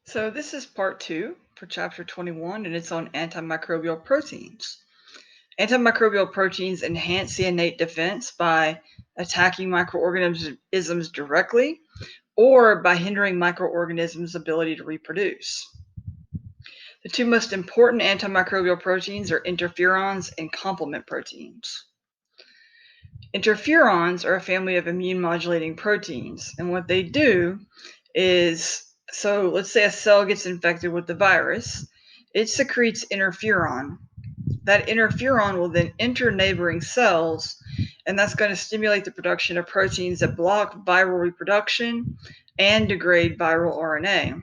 So this is part 2 for chapter 21, and it's on antimicrobial proteins. Antimicrobial proteins enhance the innate defense by attacking microorganisms directly or by hindering microorganisms' ability to reproduce. The two most important antimicrobial proteins are interferons and complement proteins. Interferons are a family of immune modulating proteins, and what they do is, so let's say a cell gets infected with the virus, it secretes interferon. That interferon will then enter neighboring cells, and that's going to stimulate the production of proteins that block viral reproduction and degrade viral RNA.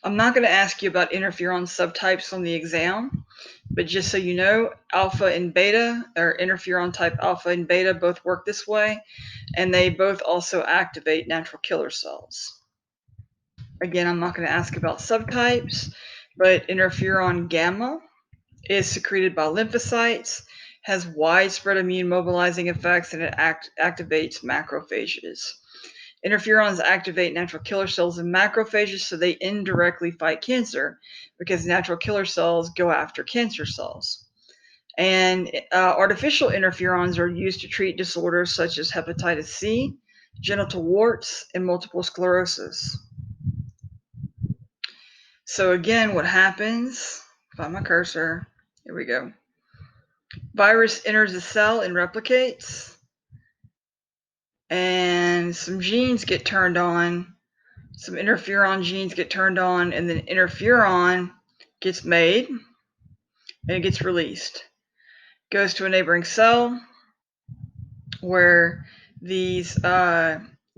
I'm not going to ask you about interferon subtypes on the exam, but just so you know, alpha and beta, or interferon type alpha and beta, both work this way, and they both also activate natural killer cells. Again, I'm not going to ask about subtypes, but interferon gamma is secreted by lymphocytes, has widespread immune mobilizing effects, and it activates macrophages. Interferons activate natural killer cells in macrophages, so they indirectly fight cancer because natural killer cells go after cancer cells. And artificial interferons are used to treat disorders such as hepatitis C, genital warts, and multiple sclerosis. So again, what happens, find my cursor, here we go. Virus enters the cell and replicates, and some genes get turned on, some interferon genes get turned on, and then interferon gets made and it gets released. Goes to a neighboring cell where these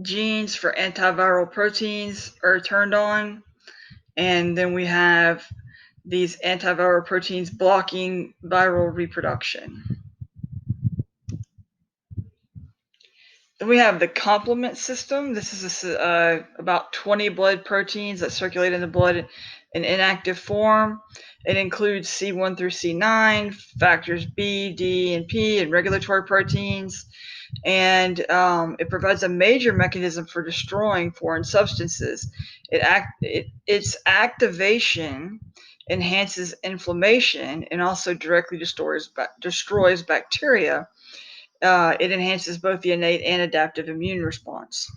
genes for antiviral proteins are turned on, and then we have these antiviral proteins blocking viral reproduction. Then we have the complement system. This is about 20 blood proteins that circulate in the blood in inactive form. It includes C1 through C9, factors B, D, and P, and regulatory proteins. And it provides a major mechanism for destroying foreign substances. Its activation enhances inflammation and also directly destroys bacteria. It enhances both the innate and adaptive immune response.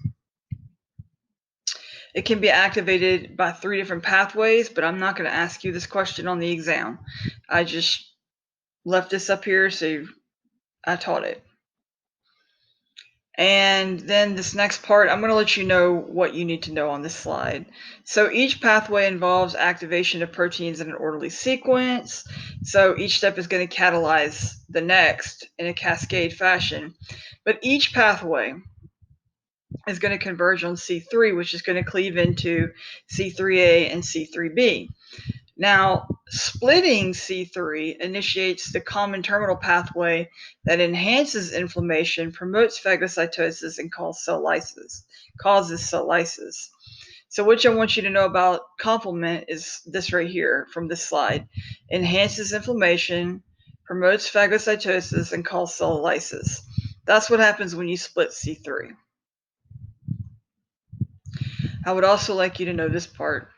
It can be activated by 3 different pathways, but I'm not going to ask you this question on the exam. I just left this up here, so I taught it. And then this next part, I'm going to let you know what you need to know on this slide. So each pathway involves activation of proteins in an orderly sequence. So each step is going to catalyze the next in a cascade fashion. But each pathway is going to converge on C3, which is going to cleave into C3A and C3B. Now, splitting C3 initiates the common terminal pathway that enhances inflammation, promotes phagocytosis, and causes cell lysis. So what I want you to know about complement is this right here from this slide. Enhances inflammation, promotes phagocytosis, and causes cell lysis. That's what happens when you split C3. I would also like you to know this part.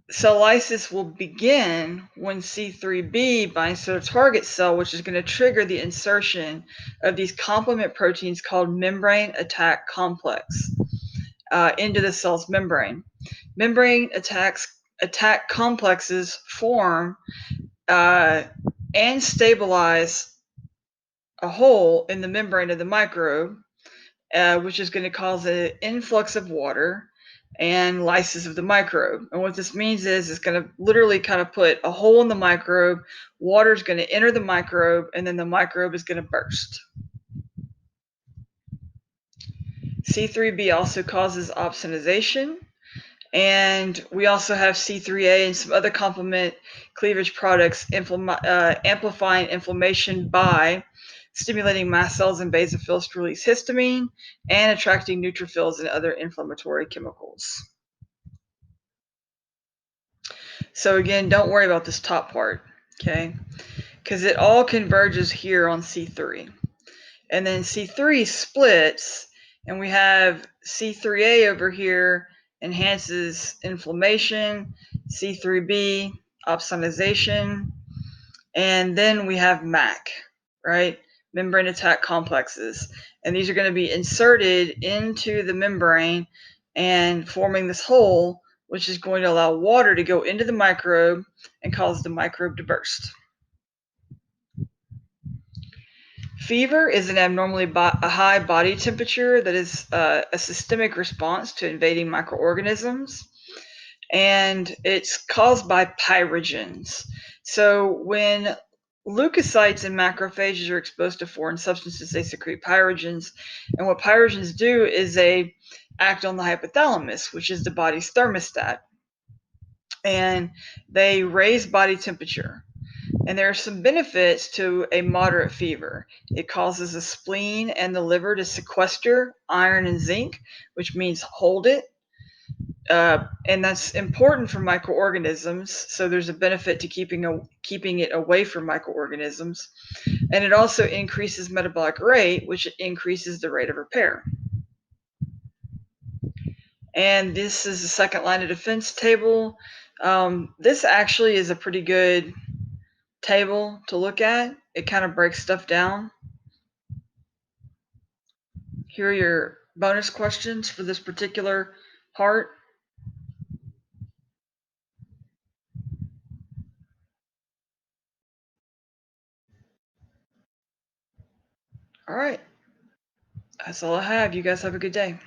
Cell lysis will begin when C3b binds to a target cell, which is going to trigger the insertion of these complement proteins called membrane attack complex into the cell's membrane. Membrane attack complexes form and stabilize a hole in the membrane of the microbe, which is going to cause an influx of water and lysis of the microbe. And what this means is it's going to literally kind of put a hole in the microbe, water is going to enter the microbe, and then the microbe is going to burst. C3b also causes opsonization, and we also have C3a and some other complement cleavage products amplifying inflammation by stimulating mast cells and basophils to release histamine and attracting neutrophils and other inflammatory chemicals. So again, don't worry about this top part, okay? Because it all converges here on C3. And then C3 splits, and we have C3a over here enhances inflammation, C3b, opsonization, and then we have MAC, right? Membrane attack complexes. And these are going to be inserted into the membrane and forming this hole, which is going to allow water to go into the microbe and cause the microbe to burst. Fever is an abnormally a high body temperature that is a systemic response to invading microorganisms, and it's caused by pyrogens. So when leukocytes and macrophages are exposed to foreign substances, they secrete pyrogens, and what pyrogens do is they act on the hypothalamus, which is the body's thermostat, and they raise body temperature. And there are some benefits to a moderate fever. It causes the spleen and the liver to sequester iron and zinc, which means hold it. And that's important for microorganisms. So there's a benefit to keeping it away from microorganisms. And it also increases metabolic rate, which increases the rate of repair. And this is the second line of defense table. This actually is a pretty good table to look at. It kind of breaks stuff down. Here are your bonus questions for this particular part. All right. That's all I have. You guys have a good day.